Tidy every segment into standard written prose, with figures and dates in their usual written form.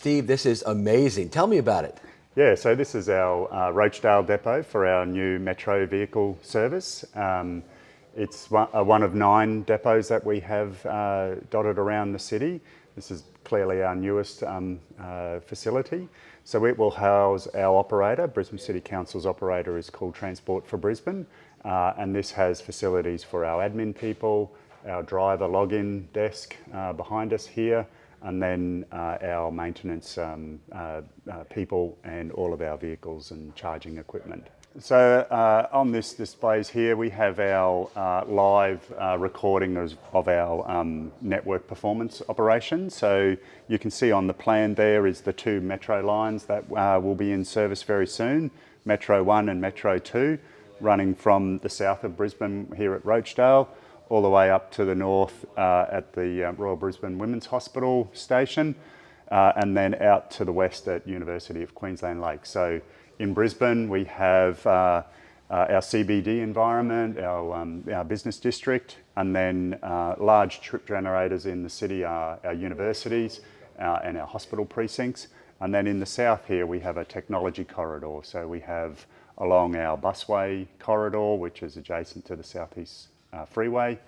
Steve, this is amazing. Tell me about it. Yeah, so this is our Roachdale depot for our new metro vehicle service. It's one of 9 depots that we have dotted around the city. This is clearly our newest facility. So it will house our operator. Brisbane City Council's operator is called Transport for Brisbane. And this has facilities for our admin people, our driver login desk behind us here, and then our maintenance people and all of our vehicles and charging equipment. So on this displays here we have our live recording of our network performance operation. So you can see on the plan there is the 2 metro lines that will be in service very soon, Metro 1 and Metro 2, running from the south of Brisbane here at Roachdale all the way up to the north at the Royal Brisbane Women's Hospital station, and then out to the west at University of Queensland Lakes. So in Brisbane we have our CBD environment, our business district, and then large trip generators in the city are our universities and our hospital precincts. And then in the south here we have a technology corridor. So we have along our busway corridor, which is adjacent to the Southeast Freeway,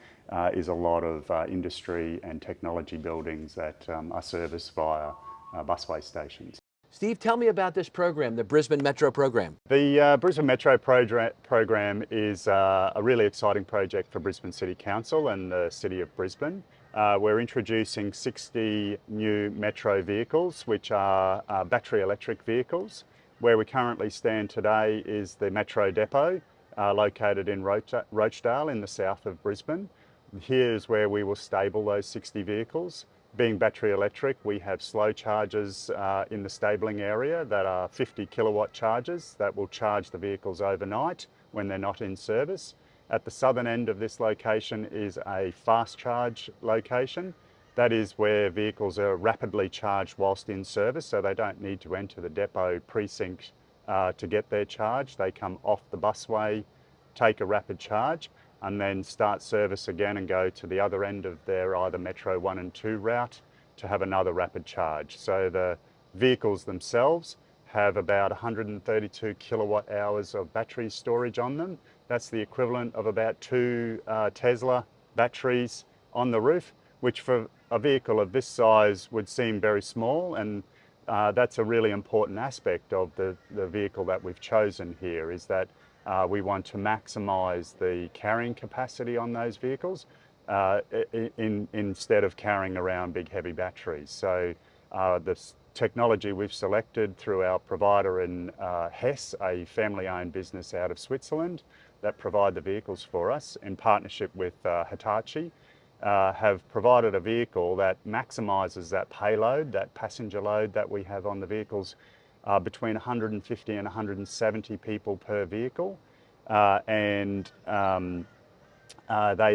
is a lot of industry and technology buildings that are serviced via busway stations. Steve, tell me about this program, the Brisbane Metro program. The Brisbane Metro program is a really exciting project for Brisbane City Council and the City of Brisbane. We're introducing 60 new metro vehicles, which are battery electric vehicles. Where we currently stand today is the Metro Depot, located in Roachdale in the south of Brisbane. Here's where we will stable those 60 vehicles. Being battery electric, we have slow chargers in the stabling area that are 50 kilowatt chargers that will charge the vehicles overnight when they're not in service. At the southern end of this location is a fast charge location. That is where vehicles are rapidly charged whilst in service, so they don't need to enter the depot precinct to get their charge. They come off the busway, take a rapid charge, and then start service again and go to the other end of their either Metro 1 and 2 route to have another rapid charge. So the vehicles themselves have about 132 kilowatt hours of battery storage on them. That's the equivalent of about 2 Tesla batteries on the roof, which for a vehicle of this size would seem very small, and that's a really important aspect of the vehicle that we've chosen here, is that we want to maximise the carrying capacity on those vehicles instead of carrying around big heavy batteries. So the technology we've selected through our provider in Hess, a family-owned business out of Switzerland that provide the vehicles for us in partnership with Hitachi, have provided a vehicle that maximises that payload, that passenger load that we have on the vehicles, between 150 and 170 people per vehicle. They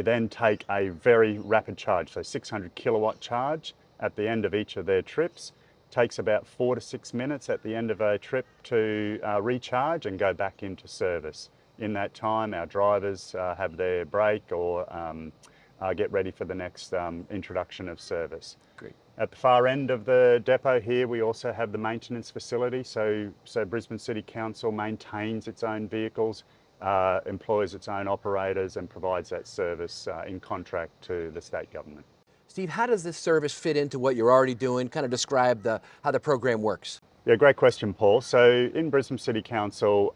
then take a very rapid charge, so 600 kilowatt charge at the end of each of their trips. Takes about 4 to 6 minutes at the end of a trip to recharge and go back into service. In that time, our drivers have their break or get ready for the next introduction of service. Great. At the far end of the depot here, we also have the maintenance facility. So Brisbane City Council maintains its own vehicles, employs its own operators, and provides that service in contract to the state government. Steve, how does this service fit into what you're already doing? Kind of describe how the program works. Yeah, great question, Paul. So in Brisbane City Council,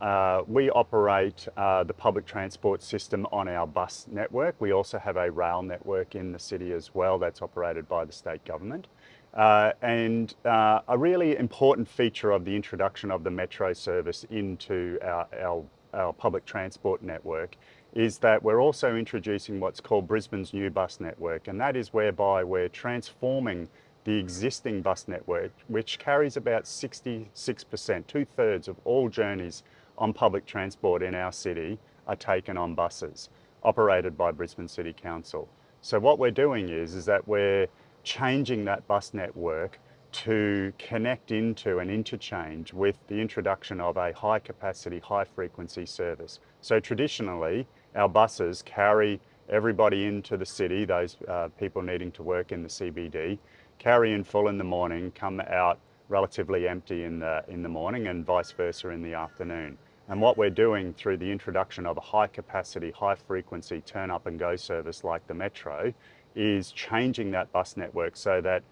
we operate the public transport system on our bus network. We also have a rail network in the city as well that's operated by the state government. And a really important feature of the introduction of the metro service into our public transport network is that we're also introducing what's called Brisbane's new bus network, and that is whereby we're transforming the existing bus network, which carries about 66%, 2/3 of all journeys on public transport in our city are taken on buses operated by Brisbane City Council. So what we're doing is that we're changing that bus network to connect into and interchange with the introduction of a high capacity, high frequency service. So traditionally, our buses carry everybody into the city, those people needing to work in the CBD, carry in full in the morning, come out relatively empty in the morning, and vice versa in the afternoon. And what we're doing through the introduction of a high capacity, high frequency turn up and go service like the Metro is changing that bus network so that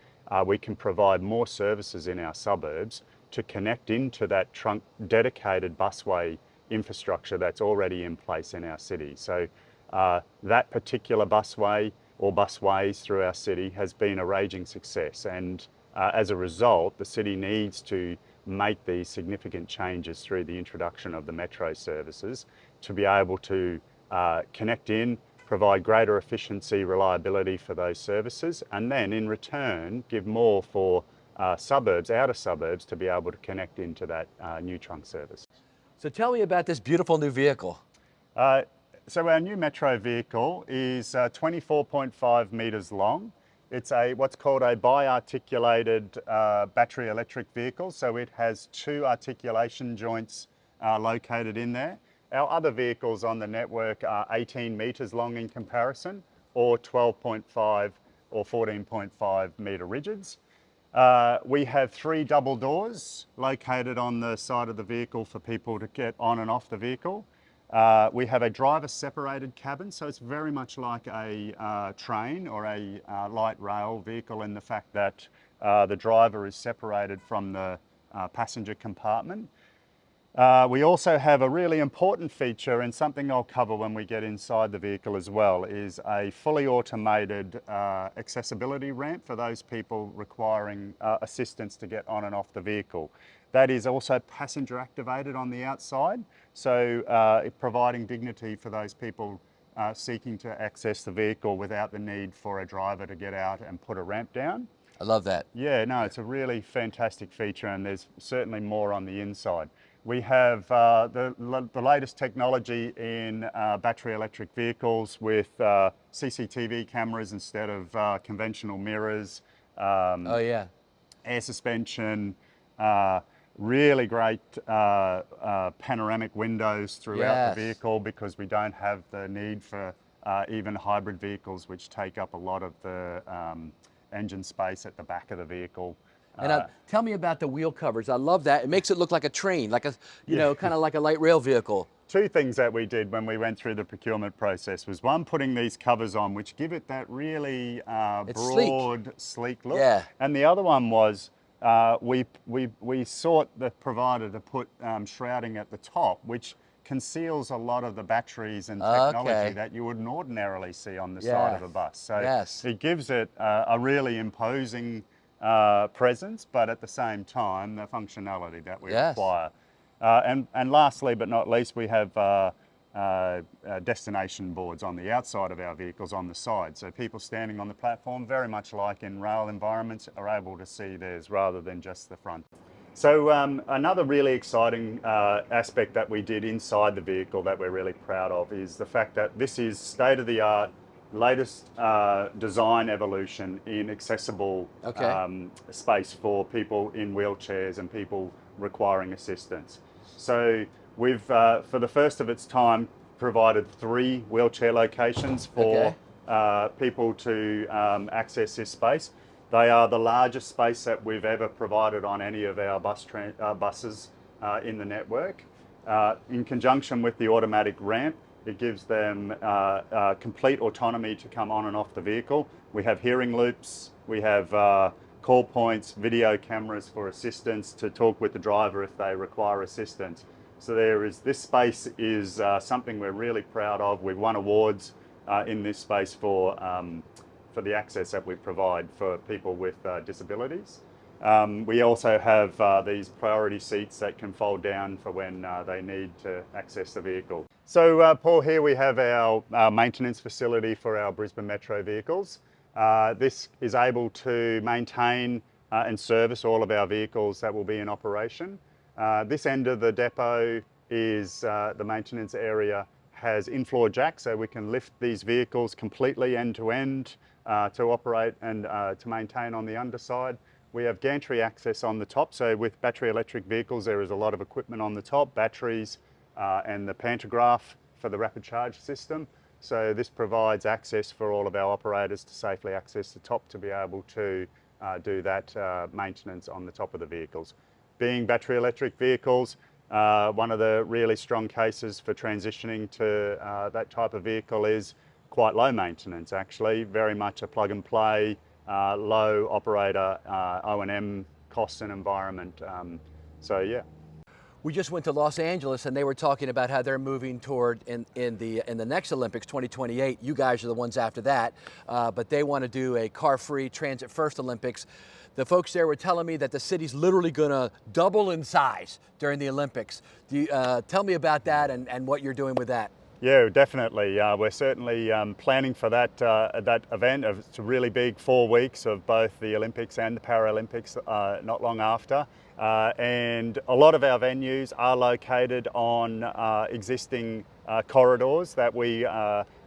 we can provide more services in our suburbs to connect into that dedicated busway infrastructure that's already in place in our city. So that particular busway or busways through our city has been a raging success, and as a result, the city needs to make these significant changes through the introduction of the Metro services to be able to connect in, provide greater efficiency, reliability for those services, and then in return give more for suburbs, outer suburbs, to be able to connect into that new trunk service. So tell me about this beautiful new vehicle. So our new Metro vehicle is 24.5 metres long. It's what's called a bi-articulated battery electric vehicle. So it has 2 articulation joints located in there. Our other vehicles on the network are 18 metres long in comparison, or 12.5 or 14.5 metre rigids. We have 3 double doors located on the side of the vehicle for people to get on and off the vehicle. We have a driver separated cabin, so it's very much like a train or a light rail vehicle in the fact that the driver is separated from the passenger compartment. We also have a really important feature, and something I'll cover when we get inside the vehicle as well, is a fully automated accessibility ramp for those people requiring assistance to get on and off the vehicle. That is also passenger activated on the outside, so providing dignity for those people seeking to access the vehicle without the need for a driver to get out and put a ramp down. I love that. Yeah, no, it's a really fantastic feature, and there's certainly more on the inside. We have the latest technology in battery electric vehicles with CCTV cameras instead of conventional mirrors. Oh yeah. Air suspension, really great panoramic windows throughout the vehicle, because we don't have the need for even hybrid vehicles, which take up a lot of the engine space at the back of the vehicle. And tell me about the wheel covers. I love that. It makes it look like a train, like a, you know, kind of like a light rail vehicle. 2 things that we did when we went through the procurement process was, one, putting these covers on, which give it that really broad, sleek look. Yeah. And the other one was we sought the provider to put shrouding at the top, which conceals a lot of the batteries and technology that you wouldn't ordinarily see on the side of a bus. So it gives it a really imposing presence, but at the same time, the functionality that we require. And lastly, but not least, we have destination boards on the outside of our vehicles on the side. So people standing on the platform, very much like in rail environments, are able to see theirs rather than just the front. So another really exciting aspect that we did inside the vehicle that we're really proud of is the fact that this is state-of-the-art, latest design evolution in accessible space for people in wheelchairs and people requiring assistance. So we've, for the first of its time, provided 3 wheelchair locations for people to access this space. They are the largest space that we've ever provided on any of our buses in the network. In conjunction with the automatic ramp, it gives them complete autonomy to come on and off the vehicle. We have hearing loops, we have call points, video cameras for assistance to talk with the driver if they require assistance. So this space is something we're really proud of. We've won awards in this space for the access that we provide for people with disabilities. We also have these priority seats that can fold down for when they need to access the vehicle. So Paul, here we have our maintenance facility for our Brisbane Metro vehicles. This is able to maintain and service all of our vehicles that will be in operation. This end of the depot is the maintenance area, has in-floor jacks, so we can lift these vehicles completely end to end to operate and to maintain on the underside. We have gantry access on the top, so with battery electric vehicles there is a lot of equipment on the top, batteries and the pantograph for the rapid charge system. So this provides access for all of our operators to safely access the top to be able to do that maintenance on the top of the vehicles. Being battery electric vehicles, one of the really strong cases for transitioning to that type of vehicle is quite low maintenance actually, very much a plug and play, low operator O&M costs and environment. So yeah. We just went to Los Angeles and they were talking about how they're moving toward in the next Olympics, 2028. You guys are the ones after that, but they want to do a car-free, transit-first Olympics. The folks there were telling me that the city's literally going to double in size during the Olympics. Tell me about that and what you're doing with that. Yeah, definitely. We're certainly planning for that event. It's a really big 4 weeks of both the Olympics and the Paralympics not long after. And a lot of our venues are located on existing corridors that we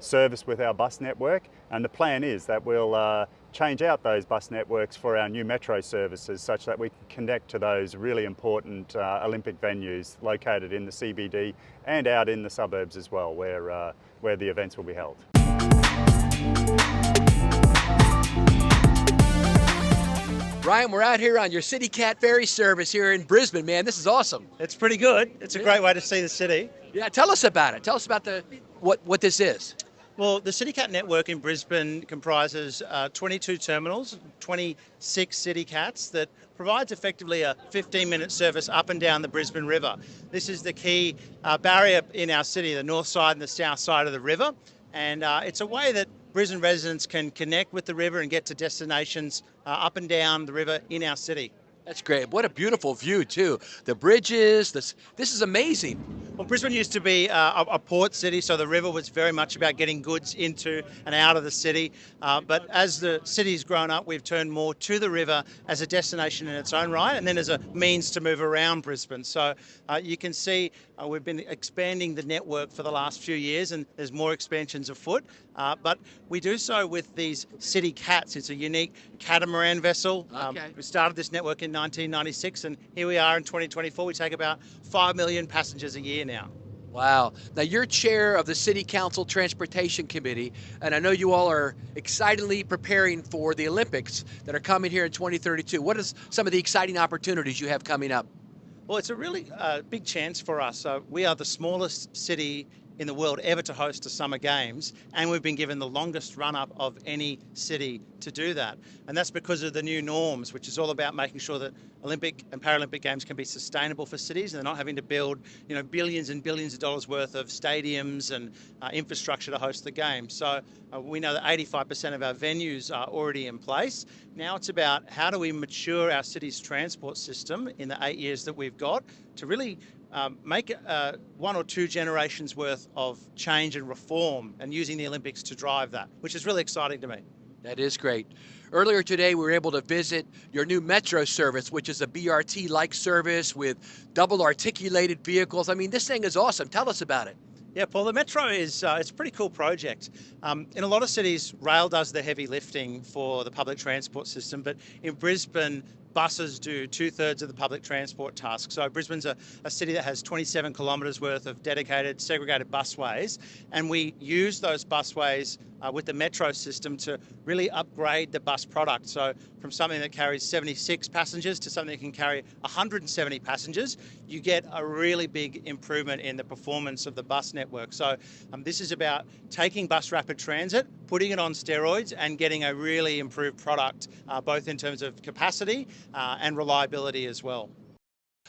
service with our bus network. And the plan is that we'll change out those bus networks for our new metro services such that we can connect to those really important Olympic venues located in the CBD and out in the suburbs as well, where the events will be held. Ryan, we're out here on your City Cat ferry service here in Brisbane, man. This is awesome. It's pretty good. It's a great way to see the city. Yeah, tell us about it. Tell us about what this is. Well, the City Cat network in Brisbane comprises 22 terminals, 26 City Cats that provides effectively a 15-minute service up and down the Brisbane River. This is the key barrier in our city, the north side and the south side of the river. And it's a way that Brisbane residents can connect with the river and get to destinations up and down the river in our city. That's great. What a beautiful view, too. The bridges, this is amazing. Well, Brisbane used to be a port city, so the river was very much about getting goods into and out of the city. But as the city's grown up, we've turned more to the river as a destination in its own right, and then as a means to move around Brisbane. So you can see we've been expanding the network for the last few years, and there's more expansions afoot. But we do so with these City Cats. It's a unique catamaran vessel. Okay. We started this network in 1996, and here we are in 2024. We take about 5 million passengers a year now. Wow. Now, you're chair of the City Council Transportation Committee, and I know you all are excitedly preparing for the Olympics that are coming here in 2032. What are some of the exciting opportunities you have coming up? Well, it's a really big chance for us. We are the smallest city in the world ever to host the Summer Games, and we've been given the longest run-up of any city to do that. And that's because of the new norms, which is all about making sure that Olympic and Paralympic Games can be sustainable for cities, and they're not having to build, billions and billions of dollars worth of stadiums and infrastructure to host the games. So we know that 85% of our venues are already in place. Now it's about how do we mature our city's transport system in the 8 years that we've got to really make 1 or 2 generations worth of change and reform, and using the Olympics to drive that, which is really exciting to me. That is great. Earlier today, we were able to visit your new metro service, which is a BRT-like service with double articulated vehicles. I mean, this thing is awesome. Tell us about it. Yeah, Paul, the Metro is it's a pretty cool project. In a lot of cities, rail does the heavy lifting for the public transport system, but in Brisbane, buses do 2/3 of the public transport task. So Brisbane's a city that has 27 kilometres worth of dedicated, segregated busways, and we use those busways with the Metro system to really upgrade the bus product. So from something that carries 76 passengers to something that can carry 170 passengers, you get a really big improvement in the performance of the bus network. So this is about taking bus rapid transit, putting it on steroids, and getting a really improved product, both in terms of capacity and reliability as well.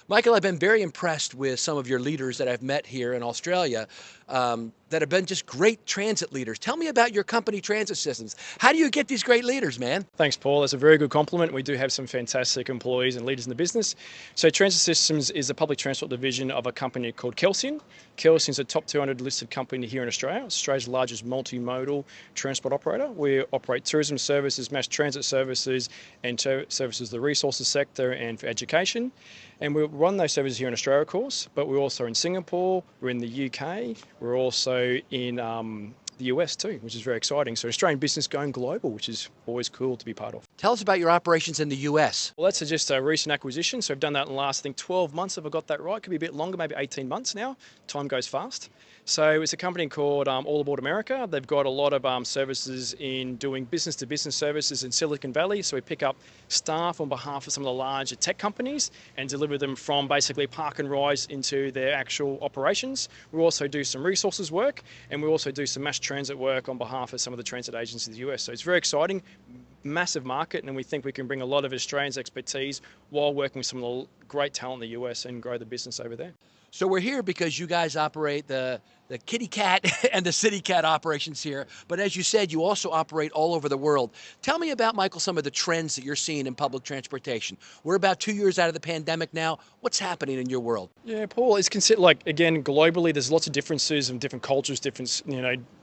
Michael, I've been very impressed with some of your leaders that I've met here in Australia that have been just great transit leaders. Tell me about your company transit systems. How do you get these great leaders, man? Thanks, Paul. That's a very good compliment. We do have some fantastic employees and leaders in the business. So Transit Systems is a public transport division of a company called Kelsian. Kelsian is a top 200 listed company here in Australia, Australia's largest multimodal transport operator. We operate tourism services, mass transit services, and services the resources sector and for education. And we run those services here in Australia, of course, but we're also in Singapore, we're in the UK, we're also in the US too, which is very exciting. So Australian business going global, which is always cool to be part of. Tell us about your operations in the U.S. Well, that's just a recent acquisition. So we've done that in the last, I think, 12 months, if I got that right. Could be a bit longer, maybe 18 months now. Time goes fast. So it's a company called All Aboard America. They've got a lot of services in doing business-to-business services in Silicon Valley. So we pick up staff on behalf of some of the larger tech companies and deliver them from basically park and rise into their actual operations. We also do some resources work, and we also do some mass transit work on behalf of some of the transit agencies in the US. So it's very exciting, massive market, and we think we can bring a lot of Australians' expertise while working with some of the great talent in the US and grow the business over there. So we're here because you guys operate the kitty cat and the city cat operations here. But as you said, you also operate all over the world. Tell me about, Michael, some of the trends that you're seeing in public transportation. We're about 2 years out of the pandemic now. What's happening in your world? Yeah, Paul, it's considered, like, again, globally, there's lots of differences and different cultures, different,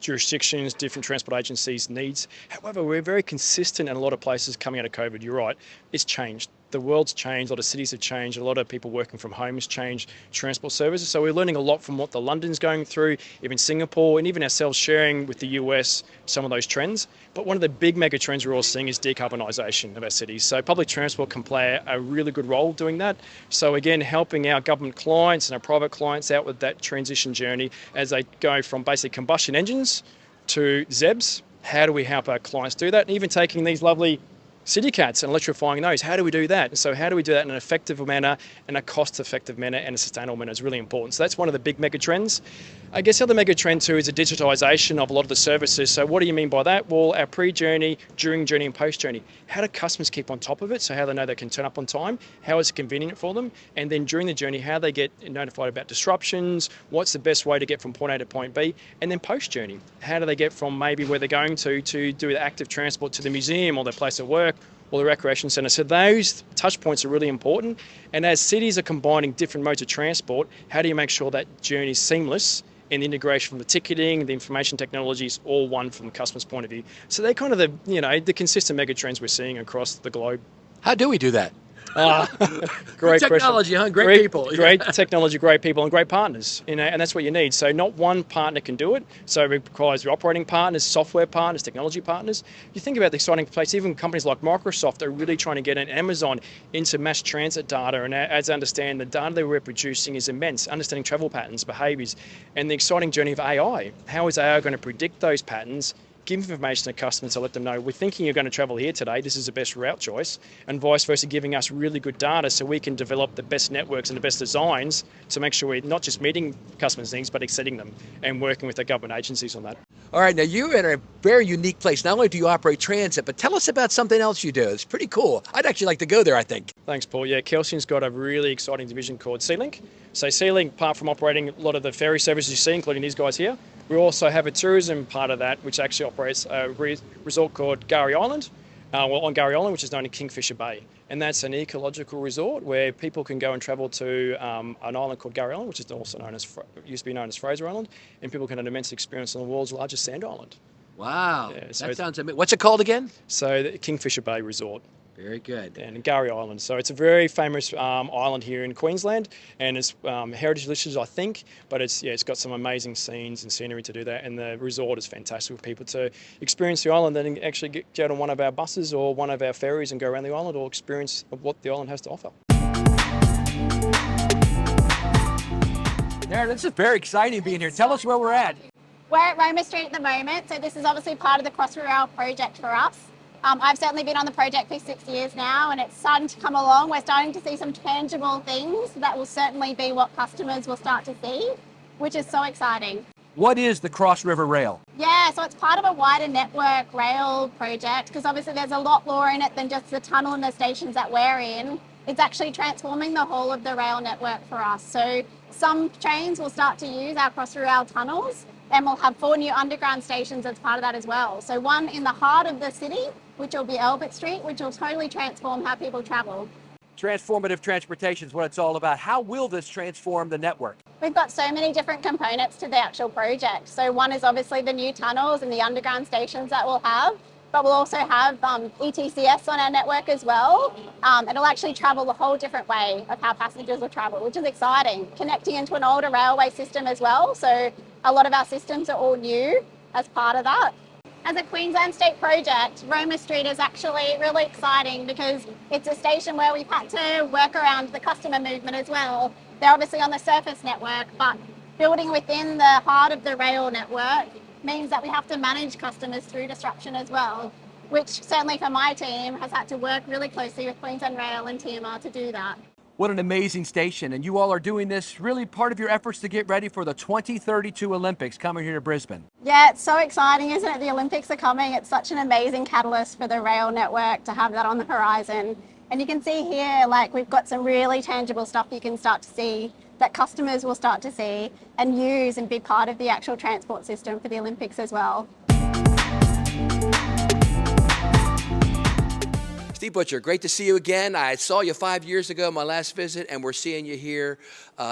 jurisdictions, different transport agencies' needs. However, we're very consistent in a lot of places coming out of COVID. You're right. It's changed. The world's changed, a lot of cities have changed, a lot of people working from home has changed transport services. So we're learning a lot from what the London's going through, even Singapore, and even ourselves sharing with the US some of those trends. But one of the big mega trends we're all seeing is decarbonisation of our cities. So public transport can play a really good role doing that. So again, helping our government clients and our private clients out with that transition journey as they go from basically combustion engines to ZEBs. How do we help our clients do that? And even taking these lovely city cats and electrifying those. How do we do that? And so how do we do that in an effective manner, in a cost-effective manner, and a sustainable manner is really important. So that's one of the big mega trends. I guess the other mega trend too is the digitalisation of a lot of the services. So what do you mean by that? Well, our pre-journey, during journey and post-journey. How do customers keep on top of it? So how they know they can turn up on time? How is it convenient for them? And then during the journey, how they get notified about disruptions? What's the best way to get from point A to point B? And then post-journey, how do they get from maybe where they're going to do the active transport to the museum or their place of work or the recreation centre? So those touch points are really important. And as cities are combining different modes of transport, how do you make sure that journey is seamless and the integration from the ticketing, the information technology is all one from the customer's point of view? So they're kind of the consistent mega trends we're seeing across the globe. How do we do that? Great technology, question. Great people. Great technology, great people, and great partners. And that's what you need. So not one partner can do it. So it requires your operating partners, software partners, technology partners. You think about the exciting place, even companies like Microsoft are really trying to get an Amazon into mass transit data. And as I understand, the data that we're producing is immense, understanding travel patterns, behaviours, and the exciting journey of AI. How is AI going to predict those patterns, give information to customers to let them know we're thinking you're going to travel here today, this is the best route choice, and vice versa, giving us really good data so we can develop the best networks and the best designs to make sure we're not just meeting customers' needs but exceeding them and working with the government agencies on that. All right, now you're in a very unique place. Not only do you operate transit, but tell us about something else you do. It's pretty cool. I'd actually like to go there, I think. Thanks, Paul. Yeah, Kelsian's got a really exciting division called SeaLink. So SeaLink, apart from operating a lot of the ferry services you see, including these guys here, we also have a tourism part of that, which actually operates a resort called Gary Island, on Gary Island, which is known in Kingfisher Bay. And that's an ecological resort where people can go and travel to an island called Gary Island, which is also known as, used to be known as Fraser Island, and people can have an immense experience on the world's largest sand island. Wow, Yeah, so that sounds amazing. What's it called again? So the Kingfisher Bay Resort. Very good. And Gary Island. So it's a very famous island here in Queensland, and it's heritage listed, I think, but it's got some amazing scenes and scenery to do that, and the resort is fantastic for people to experience the island and actually get out on one of our buses or one of our ferries and go around the island or experience what the island has to offer. Nerida, this is very exciting being here. Tell us where we're at. We're at Roma Street at the moment, so this is obviously part of the Crossrail project for us. I've certainly been on the project for 6 years now, and it's starting to come along. We're starting to see some tangible things that will certainly be what customers will start to see, which is so exciting. What is the Cross River Rail? Yeah, so it's part of a wider network rail project, because obviously there's a lot more in it than just the tunnel and the stations that we're in. It's actually transforming the whole of the rail network for us. So some trains will start to use our Crossrail tunnels, and we'll have 4 new underground stations as part of that as well. So one in the heart of the city, which will be Albert Street, which will totally transform how people travel. Transformative transportation is what it's all about. How will this transform the network? We've got so many different components to the actual project. So one is obviously the new tunnels and the underground stations that we'll have, but we'll also have ETCS on our network as well. It'll actually travel a whole different way of how passengers will travel, which is exciting. Connecting into an older railway system as well. So a lot of our systems are all new as part of that. as a Queensland State project, Roma Street is actually really exciting because it's a station where we've had to work around the customer movement as well. They're obviously on the surface network, but building within the heart of the rail network means that we have to manage customers through disruption as well, which certainly for my team has had to work really closely with Queensland Rail and TMR to do that. What an amazing station. And you all are doing this really part of your efforts to get ready for the 2032 Olympics coming here to Brisbane. Yeah, it's so exciting, isn't it? The Olympics are coming. It's such an amazing catalyst for the rail network to have that on the horizon. And you can see here, like, we've got some really tangible stuff you can start to see that customers will start to see and use and be part of the actual transport system for the Olympics as well. Steve Butcher, great to see you again. I saw you 5 years ago, my last visit, and we're seeing you here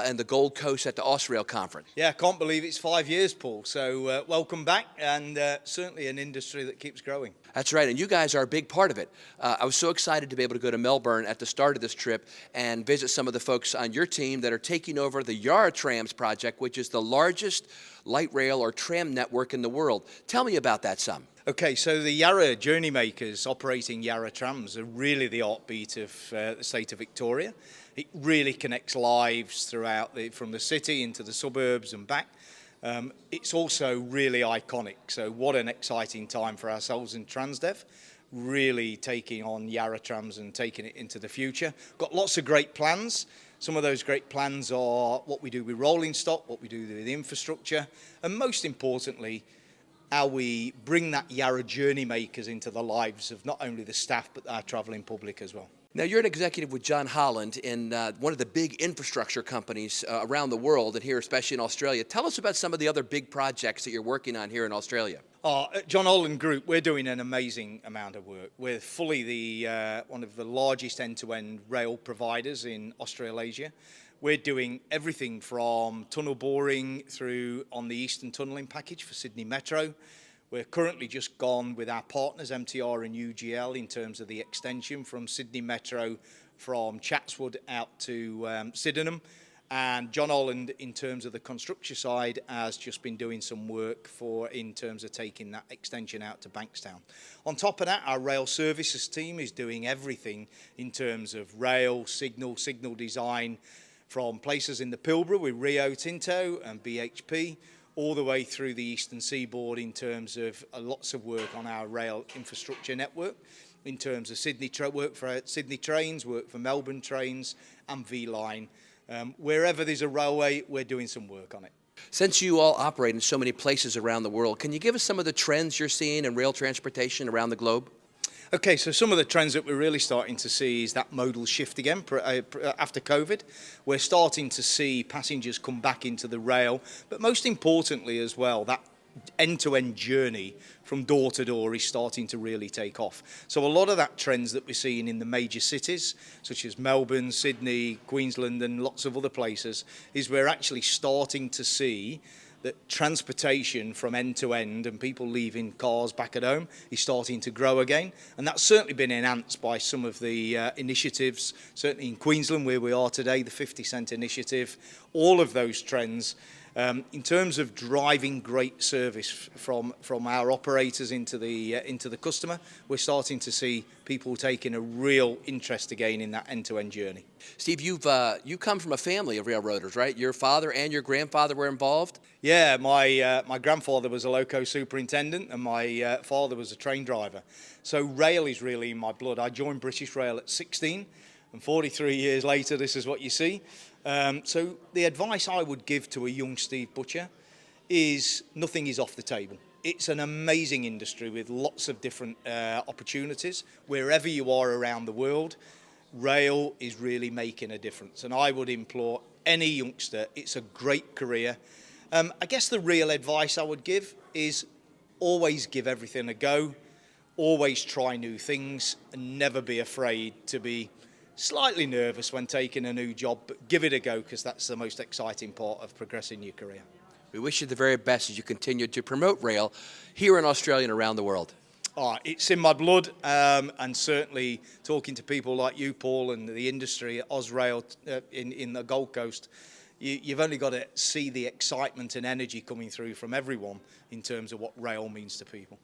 in the Gold Coast at the Austrail Conference. Yeah, I can't believe it's 5 years, Paul. So welcome back, and certainly an industry that keeps growing. That's right, and you guys are a big part of it. I was so excited to be able to go to Melbourne at the start of this trip and visit some of the folks on your team that are taking over the Yarra Trams project, which is the largest light rail or tram network in the world. Tell me about that some. Okay, so the Yarra journey makers operating Yarra trams are really the heartbeat of the state of Victoria. It really connects lives throughout from the city into the suburbs and back. It's also really iconic, so what an exciting time for ourselves in Transdev, really taking on Yarra trams and taking it into the future. Got lots of great plans. Some of those great plans are what we do with rolling stock, what we do with infrastructure, and most importantly, how we bring that Yarra journey makers into the lives of not only the staff but our travelling public as well. Now, you're an executive with John Holland in one of the big infrastructure companies around the world, and here especially in Australia. Tell us about some of the other big projects that you're working on here in Australia. At John Holland Group, we're doing an amazing amount of work. We're fully one of the largest end-to-end rail providers in Australasia. We're doing everything from tunnel boring through on the Eastern Tunnelling package for Sydney Metro. We're currently just gone with our partners, MTR and UGL, in terms of the extension from Sydney Metro from Chatswood out to Sydenham. And John Holland, in terms of the construction side, has just been doing some work in terms of taking that extension out to Bankstown. On top of that, our rail services team is doing everything in terms of rail, signal design, from places in the Pilbara with Rio Tinto and BHP, all the way through the eastern seaboard in terms of lots of work on our rail infrastructure network, in terms of work for Sydney Trains, work for Melbourne Trains and V-Line. Wherever there's a railway, we're doing some work on it. Since you all operate in so many places around the world, can you give us some of the trends you're seeing in rail transportation around the globe? Okay, so some of the trends that we're really starting to see is that modal shift again after COVID. We're starting to see passengers come back into the rail, but most importantly as well, that end-to-end journey from door to door is starting to really take off. So a lot of that trends that we're seeing in the major cities, such as Melbourne, Sydney, Queensland and lots of other places, is we're actually starting to see that transportation from end to end and people leaving cars back at home is starting to grow again. And that's certainly been enhanced by some of the initiatives, certainly in Queensland where we are today, the 50 cent initiative, all of those trends. In terms of driving great service from our operators into the customer, we're starting to see people taking a real interest again in that end-to-end journey. Steve, you come from a family of railroaders, right? Your father and your grandfather were involved? Yeah, my grandfather was a loco superintendent and my father was a train driver. So rail is really in my blood. I joined British Rail at 16 and 43 years later, this is what you see. So the advice I would give to a young Steve Butcher is nothing is off the table. It's an amazing industry with lots of different opportunities. Wherever you are around the world, rail is really making a difference. And I would implore any youngster, it's a great career. I guess the real advice I would give is always give everything a go, always try new things, and never be afraid to be slightly nervous when taking a new job, but give it a go because that's the most exciting part of progressing your career. We wish you the very best as you continue to promote rail here in Australia and around the world. It's in my blood, and certainly talking to people like you, Paul, and the industry at Ausrail in the Gold Coast, you've only got to see the excitement and energy coming through from everyone in terms of what rail means to people.